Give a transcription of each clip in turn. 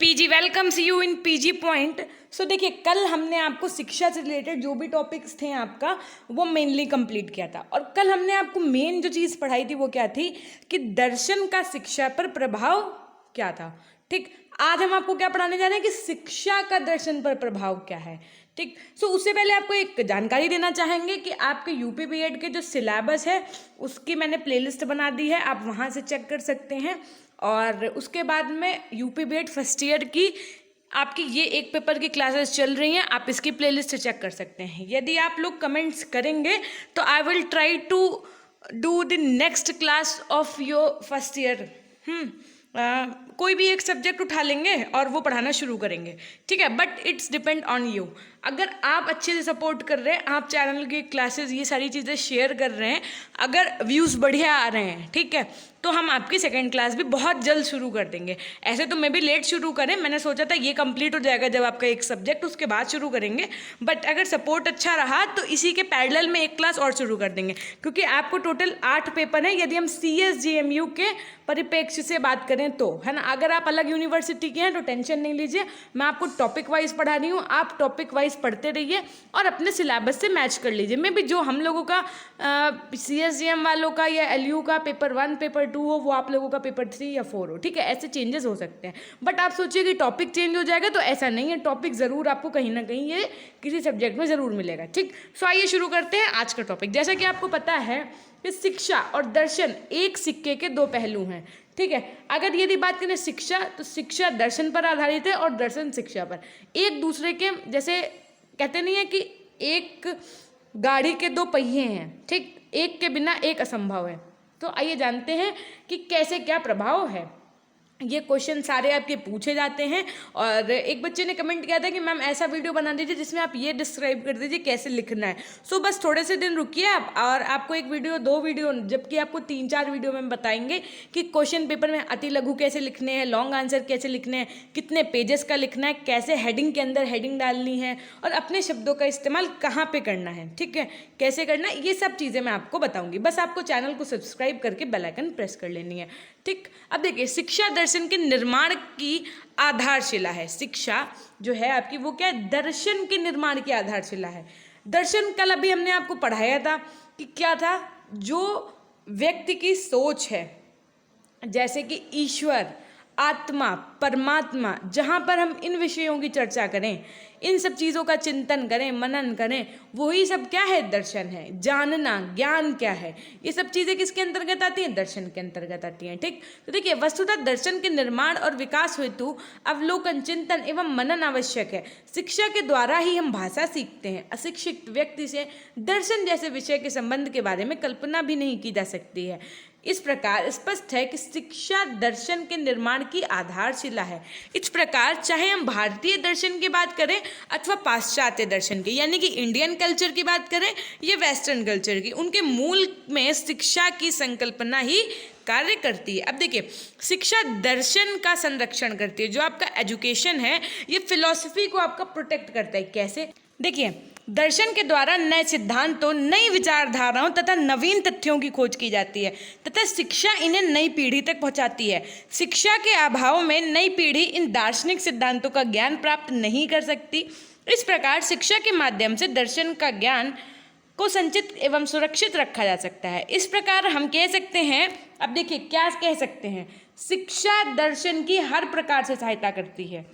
PG welcomes you in PG point. So देखिए, कल हमने आपको शिक्षा से रिलेटेड जो भी टॉपिक्स थे आपका वो मेनली कंप्लीट किया था। और कल हमने आपको मेन जो चीज़ पढ़ाई थी वो क्या थी कि दर्शन का शिक्षा पर प्रभाव क्या था। ठीक, आज हम आपको क्या पढ़ाने जा रहे हैं कि शिक्षा का दर्शन पर प्रभाव क्या है। ठीक, सो उससे पहले आपको एक जानकारी देना चाहेंगे कि आपके यूपी बीएड के जो सिलेबस है उसकी मैंने प्लेलिस्ट बना दी है, आप वहाँ से चेक कर सकते हैं। और उसके बाद में यूपी बीएड फर्स्ट ईयर की आपकी ये एक पेपर की क्लासेस चल रही हैं, आप इसकी प्लेलिस्ट चेक कर सकते हैं। यदि आप लोग कमेंट्स करेंगे तो I will try to do the next class of your first year. कोई भी एक सब्जेक्ट उठा लेंगे और वो पढ़ाना शुरू करेंगे, ठीक है। But it's depend on you. अगर आप अच्छे से सपोर्ट कर रहे हैं, आप चैनल की क्लासेस ये सारी चीज़ें शेयर कर रहे हैं, अगर व्यूज़ बढ़िया आ रहे हैं, ठीक है, तो हम आपकी सेकंड क्लास भी बहुत जल्द शुरू कर देंगे। ऐसे तो मैं भी लेट शुरू करें, मैंने सोचा था ये कंप्लीट हो जाएगा जब आपका एक सब्जेक्ट, उसके बाद शुरू करेंगे। बट अगर सपोर्ट अच्छा रहा तो इसी के पैरेलल में एक क्लास और शुरू कर देंगे, क्योंकि आपको टोटल 8 पेपर हैं यदि हम CSGMU के परिप्रेक्ष्य से बात करें तो, है ना। अगर आप अलग यूनिवर्सिटी के हैं तो टेंशन नहीं लीजिए, मैं आपको टॉपिक वाइज पढ़ा रही हूँ, आप टॉपिक वाइज पढ़ते रहिए और अपने सिलेबस से मैच कर लीजिए। मैं भी जो हम लोगों का CSGM वालों का या LU का पेपर 1 पेपर 2 हो, वो आप लोगों का पेपर 3 या 4 हो, ठीक है। ऐसे चेंजेस हो सकते हैं, बट आप सोचिए कि टॉपिक चेंज हो जाएगा, तो ऐसा नहीं है। टॉपिक ज़रूर आपको कहीं ना कहीं ये किसी सब्जेक्ट में ज़रूर मिलेगा, ठीक। सो आइए शुरू करते हैं आज का टॉपिक। जैसा कि आपको पता है कि शिक्षा और दर्शन एक सिक्के के दो पहलू हैं, ठीक है। अगर यदि बात करें शिक्षा, तो शिक्षा दर्शन पर आधारित है और दर्शन शिक्षा पर। एक दूसरे के जैसे कहते नहीं है कि एक गाड़ी के दो पहिए हैं, ठीक, एक के बिना एक असंभव है। तो आइए जानते हैं कि कैसे क्या प्रभाव है। ये क्वेश्चन सारे आपके पूछे जाते हैं। और एक बच्चे ने कमेंट किया था कि मैम ऐसा वीडियो बना दीजिए जिसमें आप ये डिस्क्राइब कर दीजिए कैसे लिखना है। सो बस थोड़े से दिन रुकिए आप, और आपको एक वीडियो, 2 वीडियो, जबकि आपको 3-4 वीडियो में बताएंगे कि क्वेश्चन पेपर में अति लघु कैसे लिखने हैं, लॉन्ग आंसर कैसे लिखने हैं, कितने पेजेस का लिखना है, कैसे हेडिंग के अंदर हेडिंग डालनी है और अपने शब्दों का इस्तेमाल कहाँ पर करना है, ठीक है, कैसे करना है, ये सब चीज़ें मैं आपको बताऊँगी। बस आपको चैनल को सब्सक्राइब करके बेल आइकन प्रेस कर लेनी है, ठीक। अब देखिए, शिक्षा दर्शन के निर्माण की आधारशिला है। शिक्षा जो है आपकी वो क्या है, दर्शन के निर्माण की आधारशिला है। दर्शन कल अभी हमने आपको पढ़ाया था कि क्या था, जो व्यक्ति की सोच है, जैसे कि ईश्वर, आत्मा, परमात्मा, जहाँ पर हम इन विषयों की चर्चा करें, इन सब चीज़ों का चिंतन करें, मनन करें, वही सब क्या है, दर्शन है। जानना, ज्ञान क्या है, ये सब चीज़ें किसके अंतर्गत आती हैं, दर्शन के अंतर्गत आती हैं, ठीक। तो देखिए, वस्तुतः दर्शन के निर्माण और विकास हेतु अवलोकन, चिंतन एवं मनन आवश्यक है। शिक्षा के द्वारा ही हम भाषा सीखते हैं। अशिक्षित व्यक्ति से दर्शन जैसे विषय के संबंध के बारे में कल्पना भी नहीं की जा सकती है। इस प्रकार स्पष्ट है कि शिक्षा दर्शन के निर्माण की आधारशिला है। इस प्रकार चाहे हम भारतीय दर्शन की बात करें अथवा पाश्चात्य दर्शन की, यानी कि इंडियन कल्चर की बात करें या वेस्टर्न कल्चर की, उनके मूल में शिक्षा की संकल्पना ही कार्य करती है। अब देखिए, शिक्षा दर्शन का संरक्षण करती है। जो आपका एजुकेशन है ये फिलॉसफी को आपका प्रोटेक्ट करता है। कैसे, देखिए, दर्शन के द्वारा नए सिद्धांतों, नई विचारधाराओं तथा नवीन तथ्यों की खोज की जाती है तथा शिक्षा इन्हें नई पीढ़ी तक पहुंचाती है। शिक्षा के अभाव में नई पीढ़ी इन दार्शनिक सिद्धांतों का ज्ञान प्राप्त नहीं कर सकती। इस प्रकार शिक्षा के माध्यम से दर्शन का ज्ञान को संचित एवं सुरक्षित रखा जा सकता है। इस प्रकार हम कह सकते हैं, अब देखिए क्या कह सकते हैं, शिक्षा दर्शन की हर प्रकार से सहायता करती है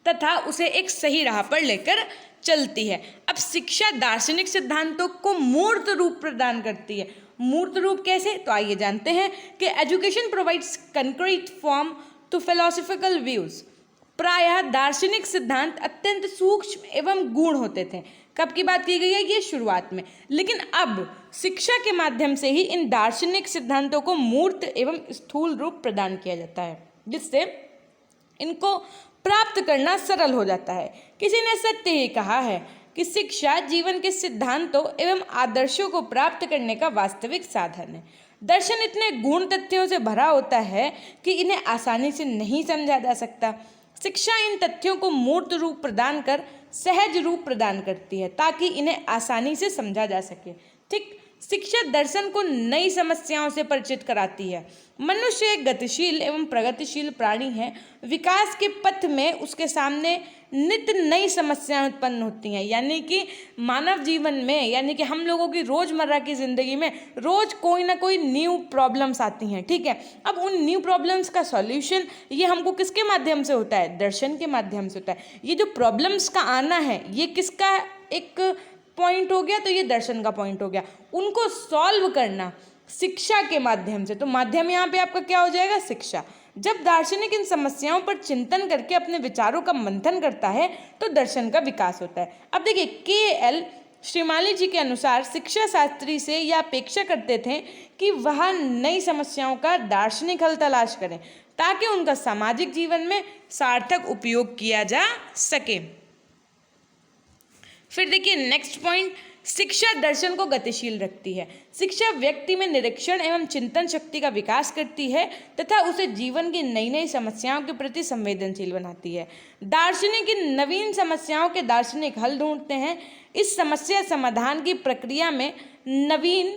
तथा उसे एक सही राह पर लेकर चलती है। अब शिक्षा दार्शनिक सिद्धांतों को मूर्त रूप प्रदान करती है। मूर्त रूप कैसे, तो आइए जानते हैं कि education provides concrete form to philosophical views. प्रायः दार्शनिक सिद्धांत अत्यंत सूक्ष्म एवं गूढ़ होते थे। कब की बात की गई है, ये शुरुआत में। लेकिन अब शिक्षा के माध्यम से ही इन दार्शनिक सिद्धांतों को मूर्त एवं स्थूल रूप प्रदान किया जाता है, जिससे इनको प्राप्त करना सरल हो जाता है। किसी ने सत्य ही कहा है कि शिक्षा जीवन के सिद्धांतों एवं आदर्शों को प्राप्त करने का वास्तविक साधन है। दर्शन इतने गूढ़ तथ्यों से भरा होता है कि इन्हें आसानी से नहीं समझा जा सकता। शिक्षा इन तथ्यों को मूर्त रूप प्रदान कर सहज रूप प्रदान करती है ताकि इन्हें आसानी से समझा जा सके, ठीक। शिक्षा दर्शन को नई समस्याओं से परिचित कराती है। मनुष्य एक गतिशील एवं प्रगतिशील प्राणी है। विकास के पथ में उसके सामने नित्य नई समस्याएं उत्पन्न होती हैं। यानी कि मानव जीवन में, यानी कि हम लोगों की रोज़मर्रा की ज़िंदगी में रोज़ कोई ना कोई न्यू प्रॉब्लम्स आती हैं, ठीक है। अब उन न्यू प्रॉब्लम्स का सॉल्यूशन ये हमको किसके माध्यम से होता है? दर्शन के माध्यम से होता है। ये जो प्रॉब्लम्स का आना है ये किसका एक पॉइंट हो गया? तो ये दर्शन का पॉइंट हो गया। उनको सॉल्व करना शिक्षा के माध्यम से, तो माध्यम यहाँ पे आपका क्या हो जाएगा? शिक्षा। जब दार्शनिक इन समस्याओं पर चिंतन करके अपने विचारों का मंथन करता है तो दर्शन का विकास होता है। अब देखिए, के.एल. श्रीमाली जी के अनुसार शिक्षा शास्त्री से यह अपेक्षा करते थे कि वह नई समस्याओं का दार्शनिक हल तलाश करें ताकि उनका सामाजिक जीवन में सार्थक उपयोग किया जा सके। फिर देखिए नेक्स्ट पॉइंट, शिक्षा दर्शन को गतिशील रखती है। शिक्षा व्यक्ति में निरीक्षण एवं चिंतन शक्ति का विकास करती है तथा उसे जीवन की नई नई समस्याओं के प्रति संवेदनशील बनाती है। दार्शनिक इन नवीन समस्याओं के दार्शनिक हल ढूंढते हैं। इस समस्या समाधान की प्रक्रिया में नवीन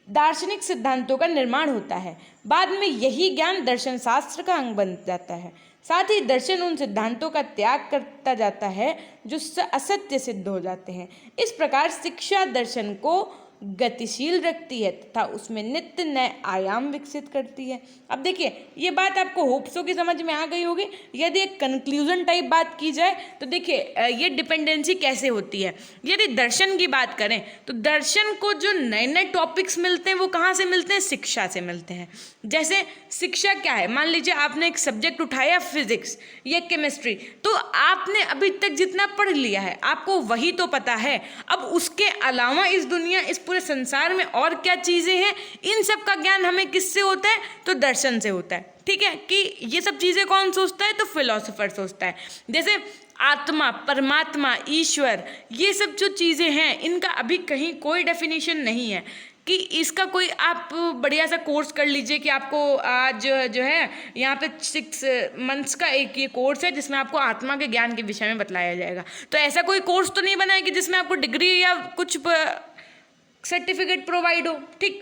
दार्शनिक सिद्धांतों का निर्माण होता है। बाद में यही ज्ञान दर्शन शास्त्र का अंग बन जाता है। साथ ही दर्शन उन सिद्धांतों का त्याग करता जाता है जो असत्य सिद्ध हो जाते हैं। इस प्रकार शिक्षा दर्शन को गतिशील रखती है तथा उसमें नित्य नए आयाम विकसित करती है। अब देखिए, ये बात आपको होप्सो की समझ में आ गई होगी। यदि एक कंक्लूजन टाइप बात की जाए तो देखिए ये डिपेंडेंसी कैसे होती है। यदि दर्शन की बात करें तो दर्शन को जो नए नए टॉपिक्स मिलते हैं वो कहाँ से मिलते हैं? शिक्षा से मिलते हैं। जैसे शिक्षा क्या है? मान लीजिए आपने एक सब्जेक्ट उठाया फिजिक्स या केमिस्ट्री, तो आपने अभी तक जितना पढ़ लिया है आपको वही तो पता है। अब उसके अलावा इस दुनिया, इस पूरे संसार में और क्या चीज़ें हैं, इन सब का ज्ञान हमें किससे होता है? तो दर्शन से होता है। ठीक है, कि ये सब चीज़ें कौन सोचता है? तो फिलोसोफर सोचता है। जैसे आत्मा, परमात्मा, ईश्वर, ये सब जो चीज़ें हैं इनका अभी कहीं कोई डेफिनेशन नहीं है कि इसका कोई आप बढ़िया सा कोर्स कर लीजिए कि आपको आज जो है यहाँ पे 6 मंथ्स का एक ये कोर्स है जिसमें आपको आत्मा के ज्ञान के विषय में बतलाया जाएगा। तो ऐसा कोई कोर्स तो नहीं बना है कि जिसमें आपको डिग्री या कुछ सर्टिफिकेट प्रोवाइड हो। ठीक,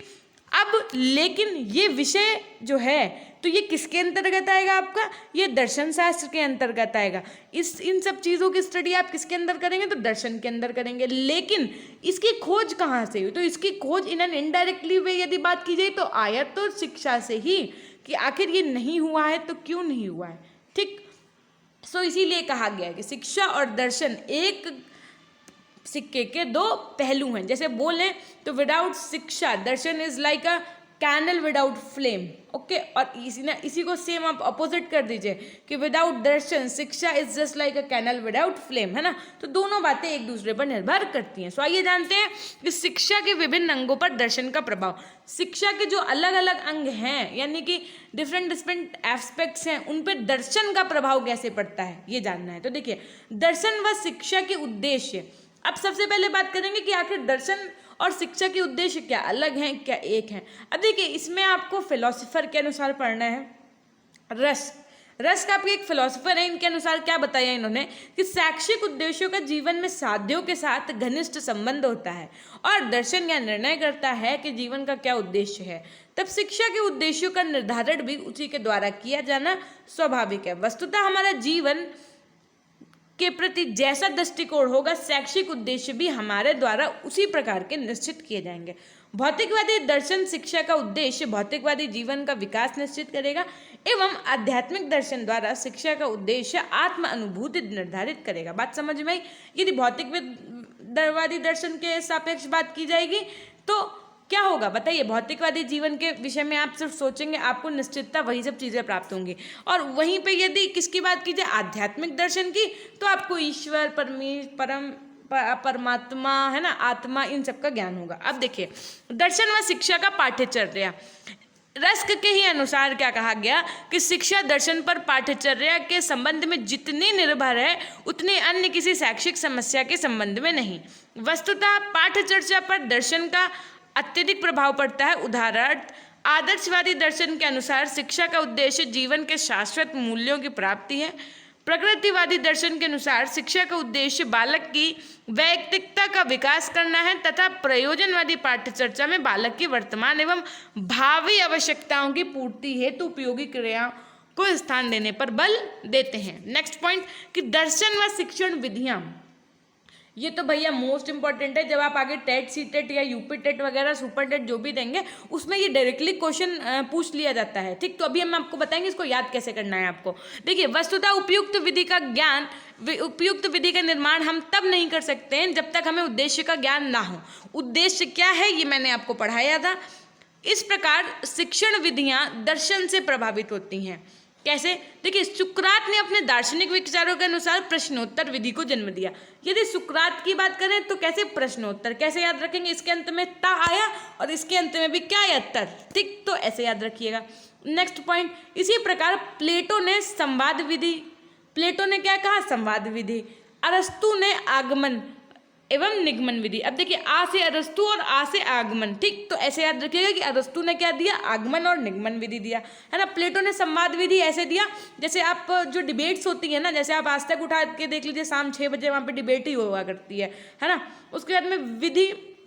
अब लेकिन ये विषय जो है तो ये किसके अंतर्गत आएगा? आपका ये दर्शन शास्त्र के अंतर्गत आएगा। इन सब चीज़ों की स्टडी आप किसके अंदर करेंगे? तो दर्शन के अंदर करेंगे। लेकिन इसकी खोज कहाँ से हुई? तो इसकी खोज इन एन इनडायरेक्टली वे यदि बात की जाए तो आया तो शिक्षा से ही, कि आखिर ये नहीं हुआ है तो क्यों नहीं हुआ है। ठीक, सो इसीलिए कहा गया है कि शिक्षा और दर्शन एक सिक्के के दो पहलू हैं। जैसे बोलें तो विदाउट शिक्षा दर्शन is like a candle without flame. Okay, और इसी को सेम आप अपोजिट कर दीजिए कि विदाउट दर्शन शिक्षा is just like a candle without flame, है ना। तो दोनों बातें एक दूसरे पर निर्भर करती हैं। सो आइए जानते हैं कि शिक्षा के विभिन्न अंगों पर दर्शन का प्रभाव। शिक्षा के जो अलग अलग अंग हैं, यानी कि डिफरेंट एस्पेक्ट्स हैं, उन पर दर्शन का प्रभाव कैसे पड़ता है ये जानना है। तो देखिए, दर्शन व शिक्षा के उद्देश्य। अब सबसे पहले बात करेंगे कि आखिर दर्शन और शिक्षा के उद्देश्य क्या अलग हैं, क्या एक हैं। अब देखिए, इसमें आपको फिलोसोफर के अनुसार पढ़ना है। रस्क आपके एक फिलोसोफर है। इनके अनुसार क्या बताया इन्होंने कि शैक्षिक उद्देश्यों का जीवन में साध्यों के साथ घनिष्ठ संबंध होता है और दर्शन यह निर्णय करता है कि जीवन का क्या उद्देश्य है। तब शिक्षा के उद्देश्यों का निर्धारण भी उसी के द्वारा किया जाना स्वाभाविक है। वस्तुतः हमारा जीवन के प्रति जैसा दृष्टिकोण होगा, शैक्षिक उद्देश्य भी हमारे द्वारा उसी प्रकार के निश्चित किए जाएंगे। भौतिकवादी दर्शन शिक्षा का उद्देश्य भौतिकवादी जीवन का विकास निश्चित करेगा एवं आध्यात्मिक दर्शन द्वारा शिक्षा का उद्देश्य आत्म अनुभूति निर्धारित करेगा। बात समझ में आई? यदि भौतिकवादी दर्शन के सापेक्ष बात की जाएगी तो क्या होगा बताइए? भौतिकवादी जीवन के विषय में आप सिर्फ सोचेंगे, आपको निश्चितता वही सब चीज़ें प्राप्त होंगी। और वहीं पे यदि किसकी बात की जाए, आध्यात्मिक दर्शन की, तो आपको ईश्वर, परमात्मा, है ना, आत्मा, इन सब का ज्ञान होगा। अब देखिए, दर्शन व शिक्षा का पाठ्यचर्या। रस्क के ही अनुसार क्या कहा गया कि शिक्षा दर्शन पर पाठ्यचर्या के संबंध में जितनी निर्भर है उतनी अन्य किसी शैक्षिक समस्या के संबंध में नहीं। वस्तुतः पाठ्यचर्या पर दर्शन का अत्यधिक प्रभाव पड़ता है। उदाहरण, आदर्शवादी दर्शन के अनुसार शिक्षा का उद्देश्य जीवन के शाश्वत मूल्यों की प्राप्ति है। प्रकृतिवादी दर्शन के अनुसार शिक्षा का उद्देश्य बालक की वैयक्तिकता का विकास करना है तथा प्रयोजनवादी पाठ्य चर्चा में बालक की वर्तमान एवं भावी आवश्यकताओं की पूर्ति हेतु उपयोगी क्रियाओं को स्थान देने पर बल देते हैं। नेक्स्ट पॉइंट कि दर्शन व शिक्षण विधियां, ये तो भैया मोस्ट इंपॉर्टेंट है। जब आप आगे टेट, सी टेट या यूपी टेट वगैरह सुपर टेट जो भी देंगे उसमें ये डायरेक्टली क्वेश्चन पूछ लिया जाता है, ठीक। तो अभी हम आपको बताएंगे इसको याद कैसे करना है आपको। देखिए, वस्तुतः उपयुक्त विधि का ज्ञान, उपयुक्त विधि का निर्माण हम तब नहीं कर सकते हैं जब तक हमें उद्देश्य का ज्ञान ना हो। उद्देश्य क्या है ये मैंने आपको पढ़ाया था। इस प्रकार शिक्षण विधियां दर्शन से प्रभावित होती हैं। कैसे? देखिए, सुकरात ने अपने दार्शनिक विचारों के अनुसार प्रश्नोत्तर विधि को जन्म दिया। यदि सुकरात की बात करें तो कैसे प्रश्नोत्तर, कैसे याद रखेंगे? इसके अंत में ता आया और इसके अंत में भी क्या आया? तर, ठीक। तो ऐसे याद रखिएगा। नेक्स्ट पॉइंट, इसी प्रकार प्लेटो ने संवाद विधि, प्लेटो ने क्या कहा? संवाद विधि। अरस्तु ने आगमन एवं निगमन विधि। अब देखिए, आ से अरस्तु और आ से आगमन, ठीक। तो ऐसे याद रखिएगा कि अरस्तु ने क्या दिया? आगमन और निगमन विधि दिया, है ना। प्लेटो ने संवाद विधि ऐसे दिया, जैसे आप जो डिबेट्स होती है ना, जैसे आप आज तक उठा के देख लीजिए, शाम 6 बजे वहाँ पे डिबेट ही हुआ करती है ना। उसके बाद में विधि,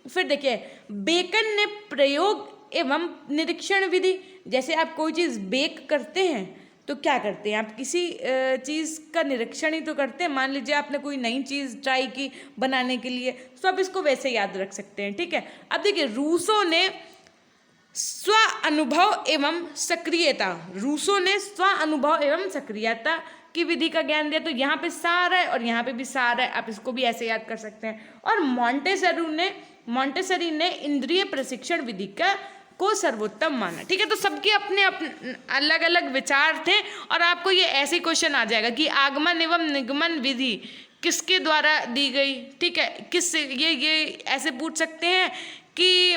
फिर देखिए बेकन ने प्रयोग एवं निरीक्षण विधि। जैसे आप कोई चीज़ बेक करते हैं तो क्या करते हैं? आप किसी चीज़ का निरीक्षण ही तो करते हैं। मान लीजिए आपने कोई नई चीज़ ट्राई की बनाने के लिए, तो आप इसको वैसे याद रख सकते हैं, ठीक है। अब देखिए, रूसो ने स्व अनुभव एवं सक्रियता, रूसो ने स्व अनुभव एवं सक्रियता की विधि का ज्ञान दिया। तो यहाँ पे सार है और यहाँ पे भी सार है, आप इसको भी ऐसे याद कर सकते हैं। और मॉन्टेसरी ने इंद्रिय प्रशिक्षण विधि को सर्वोत्तम माना, ठीक है। तो सबके अपने अपने अलग अलग विचार थे और आपको ये ऐसे क्वेश्चन आ जाएगा कि आगमन एवं निगमन विधि किसके द्वारा दी गई, ठीक है। किस ये ऐसे पूछ सकते हैं कि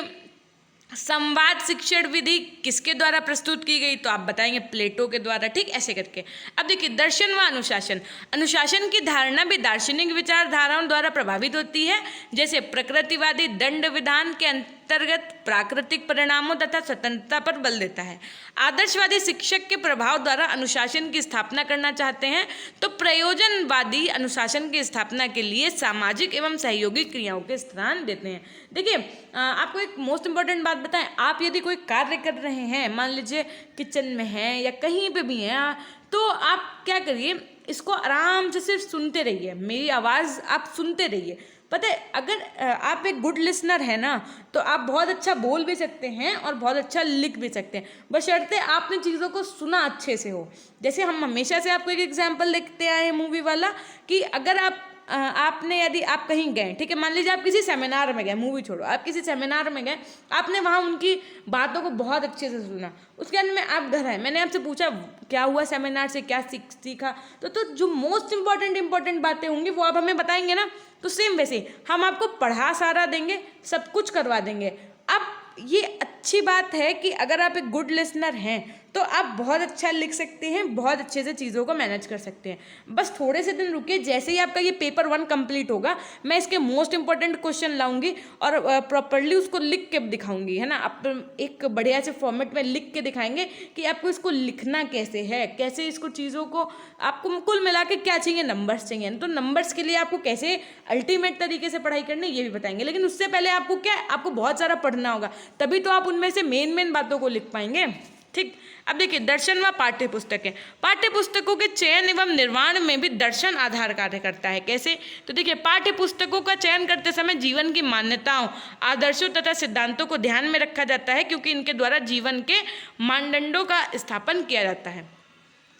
संवाद शिक्षण विधि किसके द्वारा प्रस्तुत की गई, तो आप बताएंगे प्लेटो के द्वारा, ठीक। ऐसे करके अब देखिए, दर्शन व अनुशासन, अनुशासन की धारणा भी दार्शनिक विचारधाराओं द्वारा प्रभावित होती है। जैसे प्रकृतिवादी दंड विधान के अंतर्गत प्राकृतिक परिणामों तथा स्वतंत्रता पर बल देता है। आदर्शवादी शिक्षक के प्रभाव द्वारा अनुशासन की स्थापना करना चाहते हैं, तो प्रयोजनवादी अनुशासन की स्थापना के लिए सामाजिक एवं सहयोगी क्रियाओं के स्थान देते हैं। देखिए, आपको एक मोस्ट इंपॉर्टेंट बात बताएं, आप यदि कोई कार्य कर रहे हैं, मान लीजिए किचन में हैं या कहीं पे भी हैं, तो आप क्या करिए, इसको आराम से सिर्फ सुनते रहिए, मेरी आवाज़ आप सुनते रहिए। पता है, अगर आप एक गुड लिसनर है ना, तो आप बहुत अच्छा बोल भी सकते हैं और बहुत अच्छा लिख भी सकते हैं, बशर्ते आपने चीज़ों को सुना अच्छे से हो। जैसे हम हमेशा से आपको एक एग्जाम्पल देखते आए हैं मूवी वाला, कि अगर आपने यदि आप कहीं गए, ठीक है, मान लीजिए आप किसी सेमिनार में गए, मूवी छोड़ो, आप किसी सेमिनार में गए, आपने वहाँ उनकी बातों को बहुत अच्छे से सुना, उसके अंत में आप घर आए, मैंने आपसे पूछा क्या हुआ सेमिनार से, क्या सीखा, तो जो मोस्ट इंपॉर्टेंट बातें होंगी वो आप हमें बताएंगे ना। तो सेम वैसे हम आपको पढ़ा सारा देंगे, सब कुछ करवा देंगे। अब ये अच्छी बात है कि अगर आप एक गुड लिसनर हैं तो आप बहुत अच्छा लिख सकते हैं, बहुत अच्छे से चीज़ों को मैनेज कर सकते हैं। बस थोड़े से दिन रुकिए, जैसे ही आपका ये पेपर 1 कंप्लीट होगा, मैं इसके मोस्ट इंपॉर्टेंट क्वेश्चन लाऊंगी और प्रॉपरली उसको लिख के दिखाऊंगी, है ना। आप एक बढ़िया से फॉर्मेट में लिख के दिखाएंगे कि आपको इसको लिखना कैसे है, कैसे इसको चीज़ों को आपको कुल मिला के क्या चाहिए, नंबर्स चाहिए, तो नंबर्स के लिए आपको कैसे अल्टीमेट तरीके से पढ़ाई करनी है ये भी बताएंगे। लेकिन उससे पहले आपको क्या, आपको बहुत सारा पढ़ना होगा, तभी तो आप उनमें से मेन बातों को लिख पाएंगे, ठीक। अब देखिए, दर्शन व पाठ्य पुस्तकें, पाठ्य पुस्तकों के चयन एवं निर्माण में भी दर्शन आधार कार्य करता है। कैसे? तो देखिए, पाठ्य पुस्तकों का चयन करते समय जीवन की मान्यताओं, आदर्शों तथा सिद्धांतों को ध्यान में रखा जाता है, क्योंकि इनके द्वारा जीवन के मानदंडों का स्थापन किया जाता है।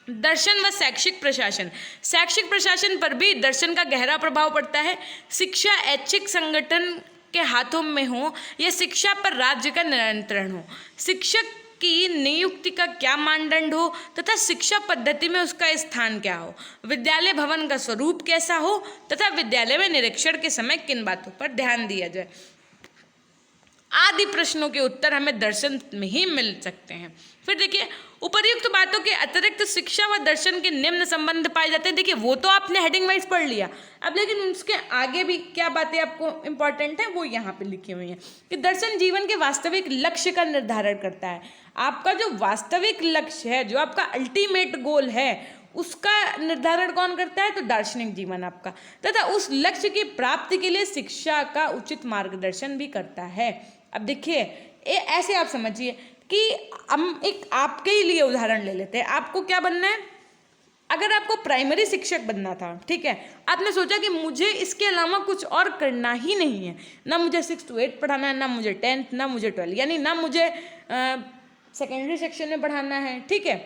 दर्शन व शैक्षिक प्रशासन, शैक्षिक प्रशासन पर भी दर्शन का गहरा प्रभाव पड़ता है। शिक्षा ऐच्छिक संगठन के हाथों में हो या शिक्षा पर राज्य का नियंत्रण हो, शिक्षक की नियुक्ति का क्या मानदंड हो तथा शिक्षा पद्धति में उसका स्थान क्या हो, विद्यालय भवन का स्वरूप कैसा हो तथा विद्यालय में निरीक्षण के समय किन बातों पर ध्यान दिया जाए, आदि प्रश्नों के उत्तर हमें दर्शन में ही मिल सकते हैं। फिर देखिए, उपर्युक्त बातों के अतिरिक्त शिक्षा व दर्शन के निम्न संबंध पाए जाते हैं। देखिए, वो तो आपने हेडिंग वाइज पढ़ लिया, अब लेकिन उसके आगे भी क्या बातें आपको इंपॉर्टेंट है वो यहाँ पे लिखी हुई हैं कि दर्शन जीवन के वास्तविक लक्ष्य का निर्धारण करता है। आपका जो वास्तविक लक्ष्य है, जो आपका अल्टीमेट गोल है, उसका निर्धारण कौन करता है? तो दार्शनिक जीवन आपका, तथा उस लक्ष्य की प्राप्ति के लिए शिक्षा का उचित मार्गदर्शन भी करता है। अब देखिए ऐसे आप समझिए कि हम एक आपके ही लिए उदाहरण ले लेते हैं। आपको क्या बनना है? अगर आपको प्राइमरी शिक्षक बनना था, ठीक है, आपने सोचा कि मुझे इसके अलावा कुछ और करना ही नहीं है, ना मुझे 6 to 8 पढ़ाना है, ना मुझे 10th, ना मुझे 12, यानी ना मुझे सेकेंडरी सेक्शन में पढ़ाना है, ठीक है।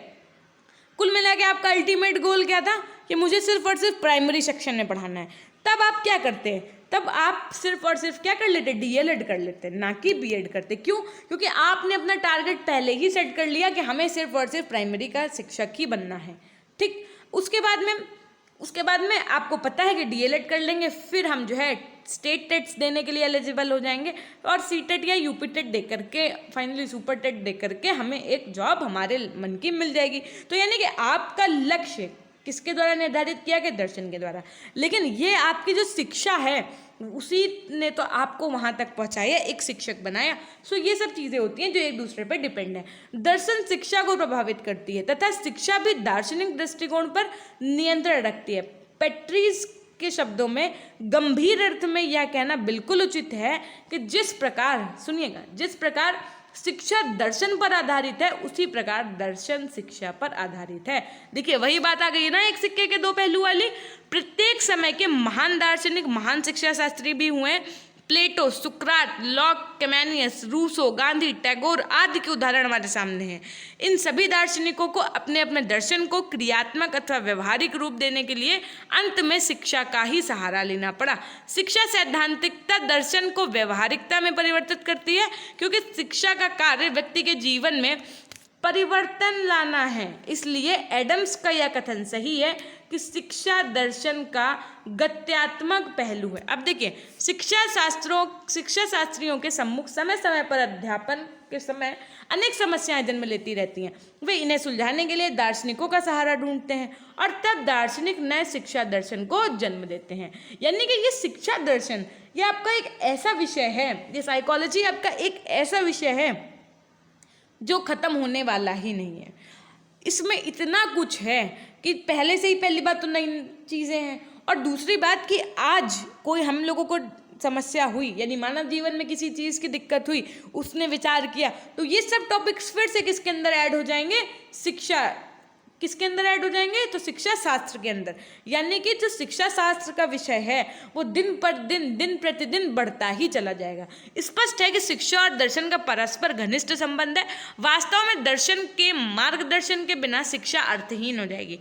कुल मिला के आपका अल्टीमेट गोल क्या था? कि मुझे सिर्फ और सिर्फ प्राइमरी सेक्शन में पढ़ाना है। तब आप क्या करते हैं? तब आप सिर्फ और सिर्फ क्या कर लेते? डीएलएड कर लेते, ना कि बीएड करते। क्यों? क्योंकि आपने अपना टारगेट पहले ही सेट कर लिया कि हमें सिर्फ और सिर्फ प्राइमरी का शिक्षक ही बनना है, ठीक। उसके बाद में आपको पता है कि डीएलएड कर लेंगे, फिर हम जो है स्टेट टेट्स देने के लिए एलिजिबल हो जाएंगे और सीटेट या यूपीटेट दे करके फाइनली सुपर टेट दे करके हमें एक जॉब हमारे मन की मिल जाएगी। तो यानी कि आपका लक्ष्य किसके द्वारा निर्धारित किया गया? दर्शन के द्वारा। लेकिन ये आपकी जो शिक्षा है उसी ने तो आपको वहाँ तक पहुँचाया, एक शिक्षक बनाया। सो ये सब चीज़ें होती हैं जो एक दूसरे पर डिपेंड है। दर्शन शिक्षा को प्रभावित करती है तथा शिक्षा भी दार्शनिक दृष्टिकोण पर नियंत्रण रखती है। पेट्रीज के शब्दों में गंभीर अर्थ में यह कहना बिल्कुल उचित है कि जिस प्रकार, सुनिएगा, जिस प्रकार शिक्षा दर्शन पर आधारित है उसी प्रकार दर्शन शिक्षा पर आधारित है। देखिए वही बात आ गई ना, एक सिक्के के दो पहलू वाली। प्रत्येक समय के महान दार्शनिक, महान शिक्षा शास्त्री भी हुए। प्लेटो, सुकरात, लॉक, कैमेनियस, रूसो, गांधी, टैगोर आदि के उदाहरण हमारे सामने हैं। इन सभी दार्शनिकों को अपने अपने दर्शन को क्रियात्मक अथवा व्यवहारिक रूप देने के लिए अंत में शिक्षा का ही सहारा लेना पड़ा। शिक्षा सैद्धांतिकता दर्शन को व्यवहारिकता में परिवर्तित करती है, क्योंकि शिक्षा का कार्य व्यक्ति के जीवन में परिवर्तन लाना है। इसलिए एडम्स का यह कथन सही है कि शिक्षा दर्शन का गत्यात्मक पहलू है। अब देखिए शिक्षा शास्त्रियों के सम्मुख समय समय पर अध्यापन के समय अनेक समस्याएं जन्म लेती रहती हैं। वे इन्हें सुलझाने के लिए दार्शनिकों का सहारा ढूंढते हैं और तब दार्शनिक नए शिक्षा दर्शन को जन्म देते हैं। यानी कि ये शिक्षा दर्शन ये आपका एक ऐसा विषय है, ये साइकोलॉजी आपका एक ऐसा विषय है जो खत्म होने वाला ही नहीं है। इसमें इतना कुछ है कि पहले से ही, पहली बात तो नई चीज़ें हैं, और दूसरी बात कि आज कोई हम लोगों को समस्या हुई, यानी मानव जीवन में किसी चीज़ की दिक्कत हुई, उसने विचार किया, तो ये सब टॉपिक्स फिर से किसके अंदर ऐड हो जाएंगे? शिक्षा किसके अंदर ऐड हो जाएंगे? तो शिक्षा शास्त्र के अंदर। यानी कि जो शिक्षा शास्त्र का विषय है वो दिन पर दिन, दिन प्रतिदिन बढ़ता ही चला जाएगा। स्पष्ट है कि शिक्षा और दर्शन का परस्पर घनिष्ठ संबंध है। वास्तव में दर्शन के मार्गदर्शन के बिना शिक्षा अर्थहीन हो जाएगी।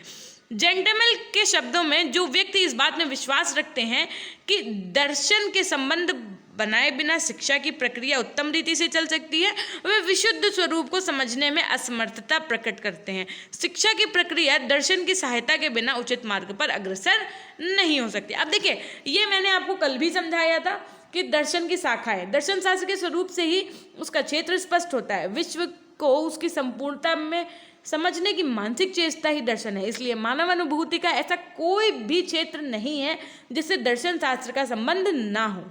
जेंटलमैन के शब्दों में, जो व्यक्ति इस बात में विश्वास रखते हैं कि दर्शन के संबंध बनाए बिना शिक्षा की प्रक्रिया उत्तम रीति से चल सकती है, वे विशुद्ध स्वरूप को समझने में असमर्थता प्रकट करते हैं। शिक्षा की प्रक्रिया दर्शन की सहायता के बिना उचित मार्ग पर अग्रसर नहीं हो सकती। अब देखिए ये मैंने आपको कल भी समझाया था कि दर्शन की शाखा है। दर्शन शास्त्र के स्वरूप से ही उसका क्षेत्र स्पष्ट होता है। विश्व को उसकी संपूर्णता में समझने की मानसिक चेष्टा ही दर्शन है। इसलिए मानव अनुभूति का ऐसा कोई भी क्षेत्र नहीं है जिससे दर्शन शास्त्र का संबंध ना हो।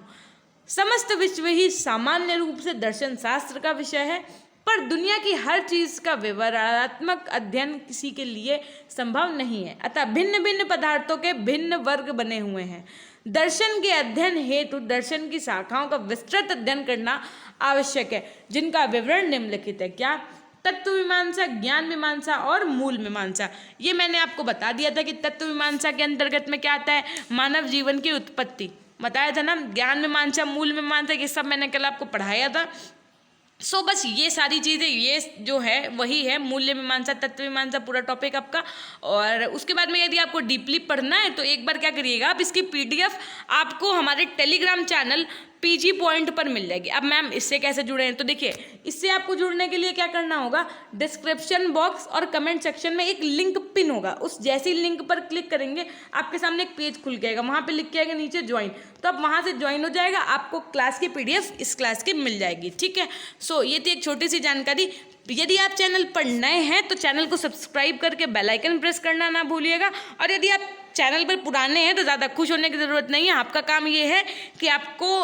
समस्त विश्व ही सामान्य रूप से दर्शन शास्त्र का विषय है, पर दुनिया की हर चीज का विवरणात्मक अध्ययन किसी के लिए संभव नहीं है। अतः भिन्न भिन्न पदार्थों के भिन्न वर्ग बने हुए हैं। दर्शन के अध्ययन हेतु दर्शन की शाखाओं का विस्तृत अध्ययन करना आवश्यक है, जिनका विवरण निम्नलिखित है। क्या? तत्व मीमांसा, ज्ञान मीमांसा और मूल मीमांसा। ये मैंने आपको बता दिया था कि तत्व मीमांसा के अंतर्गत में क्या आता है? मानव जीवन की उत्पत्ति बताया था ना। ज्ञान मीमांसा, मूल मीमांसा, ये सब मैंने कल आपको पढ़ाया था। सो बस ये सारी चीज़ें, ये जो है वही है मूल्य मीमांसा, तत्व मीमांसा, पूरा टॉपिक आपका। और उसके बाद में यदि आपको डीपली पढ़ना है तो एक बार क्या करिएगा, आप इसकी पीडीएफ आपको हमारे टेलीग्राम चैनल पीजी पॉइंट पर मिल जाएगी। अब मैम इससे कैसे जुड़े हैं? तो देखिए इससे आपको जुड़ने के लिए क्या करना होगा, डिस्क्रिप्शन बॉक्स और कमेंट सेक्शन में एक लिंक पिन होगा, उस जैसी लिंक पर क्लिक करेंगे आपके सामने एक पेज खुल जाएगा, वहाँ पे लिख के आएगा नीचे ज्वाइन, तो आप वहाँ से ज्वाइन हो जाएगा, आपको क्लास की पीडीएफ इस क्लास की मिल जाएगी। ठीक है, सो ये थी एक छोटी सी जानकारी। यदि आप चैनल पर नए हैं तो चैनल को सब्सक्राइब करके बेल आइकन प्रेस करना ना भूलिएगा, और यदि आप चैनल पर पुराने हैं तो ज़्यादा खुश होने की ज़रूरत नहीं है। आपका काम ये है कि आपको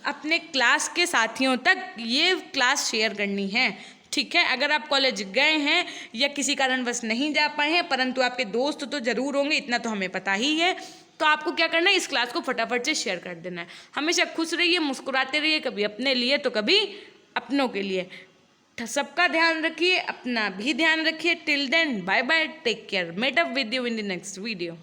अपने क्लास के साथियों तक ये क्लास शेयर करनी है। ठीक है। अगर आप कॉलेज गए हैं या किसी कारणवश नहीं जा पाए हैं, परंतु आपके दोस्त तो जरूर होंगे, इतना तो हमें पता ही है, तो आपको क्या करना है, इस क्लास को फटाफट से शेयर कर देना है। हमेशा खुश रहिए, मुस्कुराते रहिए, कभी अपने लिए तो कभी अपनों के लिए। सबका ध्यान रखिए, अपना भी ध्यान रखिए। Till then bye bye, take care, meet up with you in the next video.